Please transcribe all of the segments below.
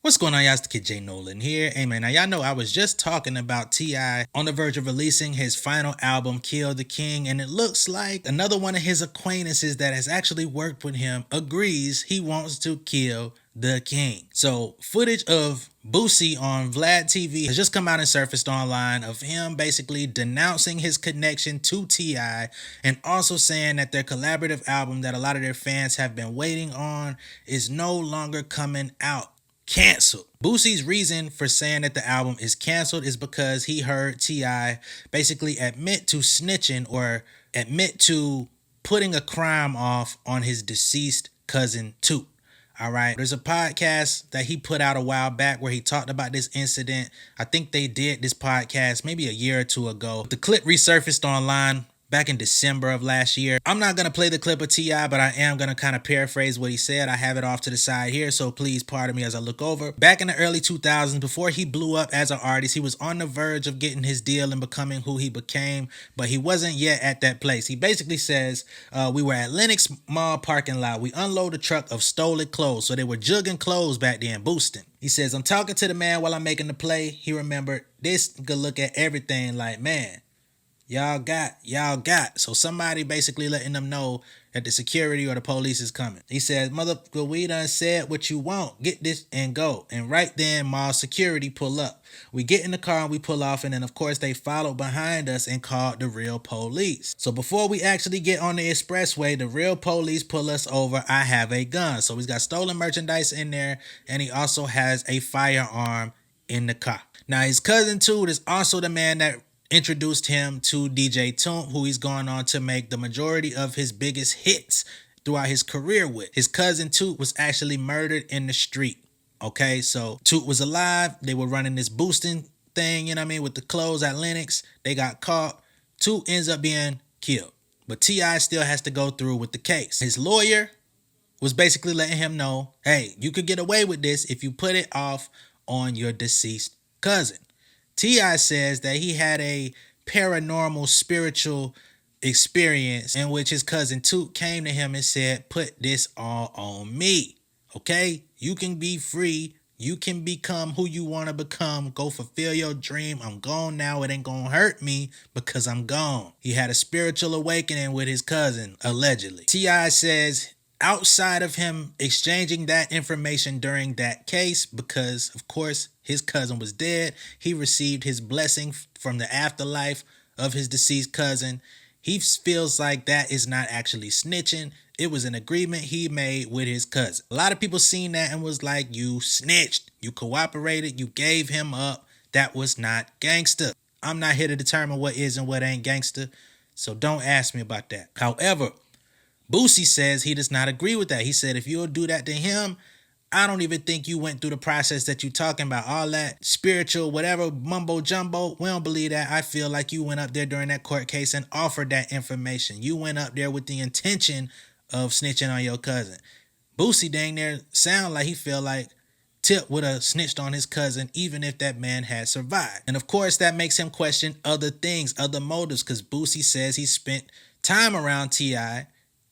What's going on, y'all? It's the kid J Nolan here. Hey man, now y'all know I was just talking about T.I. on the verge of releasing his final album, Kill the King, and it looks like another one of his acquaintances that has actually worked with him agrees he wants to kill the king. So footage of Boosie on VladTV has just come out and surfaced online of him basically denouncing his connection to T.I. and also saying that their collaborative album that a lot of their fans have been waiting on is no longer coming out. Canceled. Boosie's reason for saying that the album is canceled is because he heard T.I. basically admit to snitching or admit to putting a crime off on his deceased cousin Toot. All right. There's a podcast that he put out a while back where he talked about this incident. I think they did this podcast maybe a year or two ago. The clip resurfaced online back in December of last year. I'm not going to play the clip of T.I., but I am going to kind of paraphrase what he said. I have it off to the side here, so please pardon me as I look over. Back in the early 2000s, before he blew up as an artist, he was on the verge of getting his deal and becoming who he became, but he wasn't yet at that place. He basically says, we were at Lenox Mall parking lot. We unloaded a truck of stolen clothes, so they were jugging clothes back then, boosting. He says, I'm talking to the man while I'm making the play. He remembered this, could look at everything like, man, y'all got. So somebody basically letting them know that the security or the police is coming. He says, motherfucker, we done said what you want. Get this and go. And right then, mall security pull up. We get in the car and we pull off. And then, of course, they followed behind us and called the real police. So before we actually get on the expressway, the real police pull us over. I have a gun. So he's got stolen merchandise in there. And he also has a firearm in the car. Now, his cousin Toot is also the man that introduced him to DJ Toot, who he's gone on to make the majority of his biggest hits throughout his career with. His cousin Toot was actually murdered in the street. Okay, so Toot was alive. They were running this boosting thing, you know what I mean, with the clothes at Lenox. They got caught. Toot ends up being killed. But T.I. still has to go through with the case. His lawyer was basically letting him know, hey, you could get away with this if you put it off on your deceased cousin. T.I. says that he had a paranormal spiritual experience in which his cousin Toot came to him and said, put this all on me, okay? You can be free. You can become who you want to become. Go fulfill your dream. I'm gone now. It ain't gonna hurt me because I'm gone. He had a spiritual awakening with his cousin, allegedly. T.I. says outside of him exchanging that information during that case, because of course his cousin was dead, he received his blessing from the afterlife of his deceased cousin. He feels like that is not actually snitching. It was an agreement he made with his cousin. A lot of people seen that and was like, you snitched, you cooperated, you gave him up. That was not gangster. I'm not here to determine what is and what ain't gangster, so don't ask me about that. However, Boosie says he does not agree with that. He said, if you'll do that to him, I don't even think you went through the process that you're talking about. All that spiritual, whatever, mumbo jumbo, we don't believe that. I feel like you went up there during that court case and offered that information. You went up there with the intention of snitching on your cousin. Boosie dang there sound like he feel like Tip would have snitched on his cousin even if that man had survived. And of course, that makes him question other things, other motives, because Boosie says he spent time around T.I.,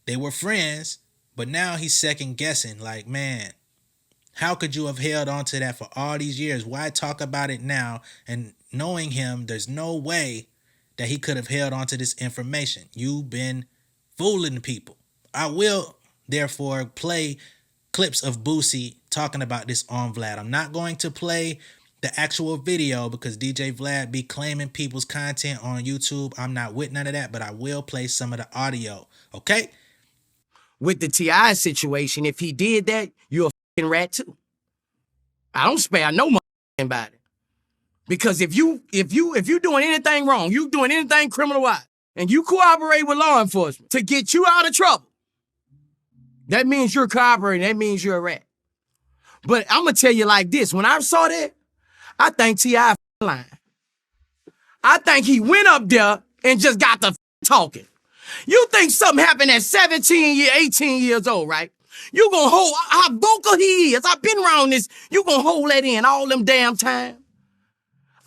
they were friends, but now he's second guessing like, man, how could you have held on to that for all these years? Why talk about it now? And knowing him, there's no way that he could have held on to this information. You've been fooling people. I will, therefore, play clips of Boosie talking about this on Vlad. I'm not going to play the actual video because DJ Vlad be claiming people's content on YouTube. I'm not with none of that, but I will play some of the audio, okay? With the T.I. situation, if he did that, you're a fucking rat too. I don't spare no motherfucking body. Because if you doing anything wrong, you doing anything criminal-wise, and you cooperate with law enforcement to get you out of trouble, that means you're cooperating. That means you're a rat. But I'm going to tell you like this. When I saw that, I think T.I. lying. I think he went up there and just got the talking. You think something happened at 18 years old, right? You gonna hold how vocal he is. I've been around this. You gonna hold that in all them damn time.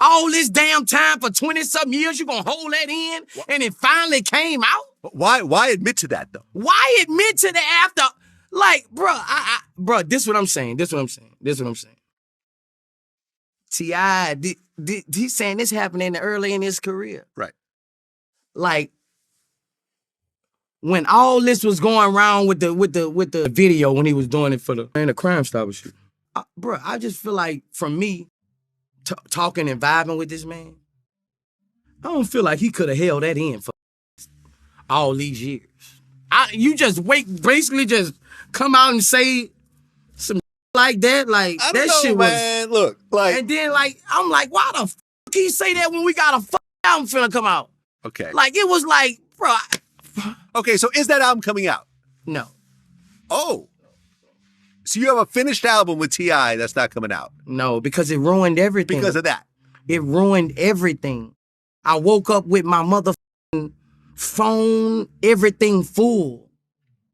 All this damn time for 20-something years, you gonna hold that in, and it finally came out? Why admit to that, though? Why admit to the after? Like, bruh, this is what I'm saying. T.I. He's saying this happening early in his career. Right. Like, when all this was going around with the video when he was doing it for the Crime Stopper shit. Bro, I just feel like, from me, talking and vibing with this man, I don't feel like he could have held that in for all these years. You just basically just come out and say some like that, like I don't that know, shit man. Look, like, and then like I'm like, why the fuck he say that when we got a fuck album finna come out? okay. Like it was like, bro. Okay, so is that album coming out? No, Oh. So you have a finished album with T.I. that's not coming out no, because it ruined everything. because of that. It ruined everything. I woke up with my motherfucking phone, everything full.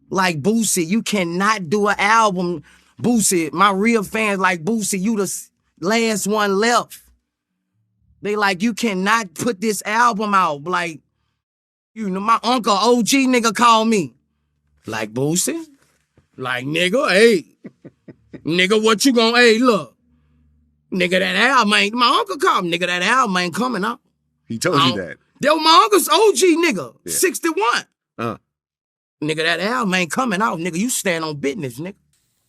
Like, Boosie, you cannot do an album. Boosie, my real fans like, Boosie, you the last one left. They like, you cannot put this album out. Like, you know, my uncle OG nigga called me. Like, Boosie? Like, nigga, hey. Nigga, what you gonna, hey, look. Nigga, that album ain't, my uncle called me, nigga, that album ain't coming out. He told you that. That was my uncle's OG nigga, Yeah. 61. Uh. Nigga, that album ain't coming out, nigga. You stand on business, nigga.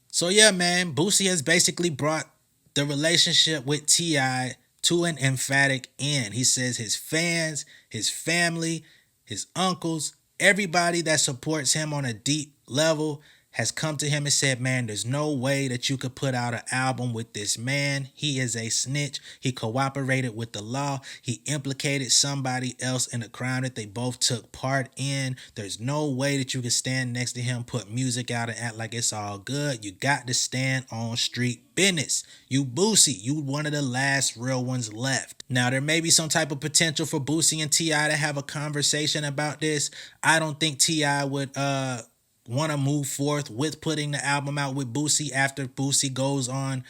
So yeah, man, Boosie has basically brought the relationship with T.I. to an emphatic end. He says his fans, his family, his uncles, everybody that supports him on a deep level has come to him and said, man, there's no way that you could put out an album with this man. He is a snitch. He cooperated with the law. He implicated somebody else in a crime that they both took part in. There's no way that you can stand next to him, put music out and act like it's all good. You got to stand on street business. You Boosie, you one of the last real ones left. Now, there may be some type of potential for Boosie and T.I. to have a conversation about this. I don't think T.I. would want to move forth with putting the album out with Boosie after Boosie goes on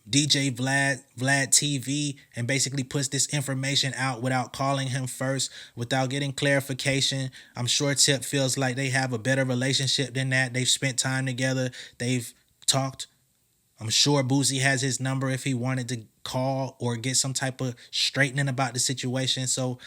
DJ VladTV and basically puts this information out without calling him first, without getting clarification. I'm sure Tip feels like they have a better relationship than that. They've spent time together. They've talked. I'm sure Boosie has his number if he wanted to call or get some type of straightening about the situation. So,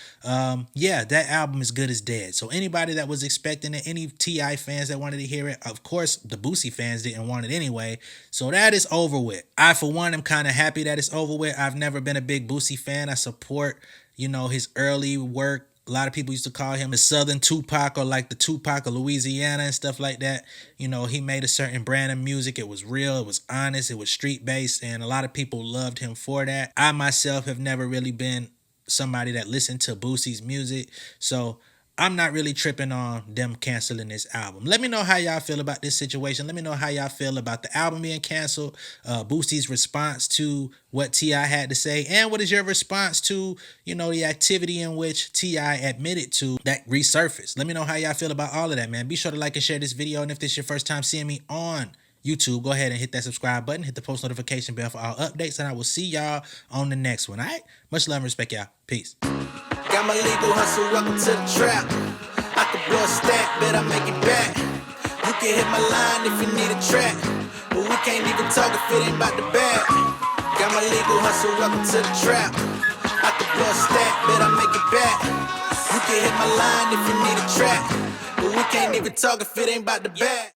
yeah, that album is good as dead. So anybody that was expecting it, any T.I. fans that wanted to hear it, of course, the Boosie fans didn't want it anyway. So that is over with. I, for one, am kind of happy that it's over with. I've never been a big Boosie fan. I support, you know, his early work. A lot of people used to call him the Southern Tupac or like the Tupac of Louisiana and stuff like that. You know, he made a certain brand of music. It was real. It was honest. It was street based. And a lot of people loved him for that. I myself have never really been somebody that listened to Boosie's music. So I'm not really tripping on them canceling this album. Let me know how y'all feel about this situation. Let me know how y'all feel about the album being canceled, Boosie's response to what T.I. had to say, and what is your response to, you know, the activity in which T.I. admitted to that resurfaced. Let me know how y'all feel about all of that, man. Be sure to like and share this video, and if this is your first time seeing me on YouTube, go ahead and hit that subscribe button, hit the post notification bell for all updates, and I will see y'all on the next one, all right? Much love and respect, y'all. Peace. Got my legal hustle, welcome to the trap. I could blow a stack, bet I make it back. You can hit my line if you need a track, but we can't even talk if it ain't about the bag. Got my legal hustle, welcome to the trap. I could blow a stack, bet I make it back. You can hit my line if you need a track, but we can't even talk if it ain't about the bag.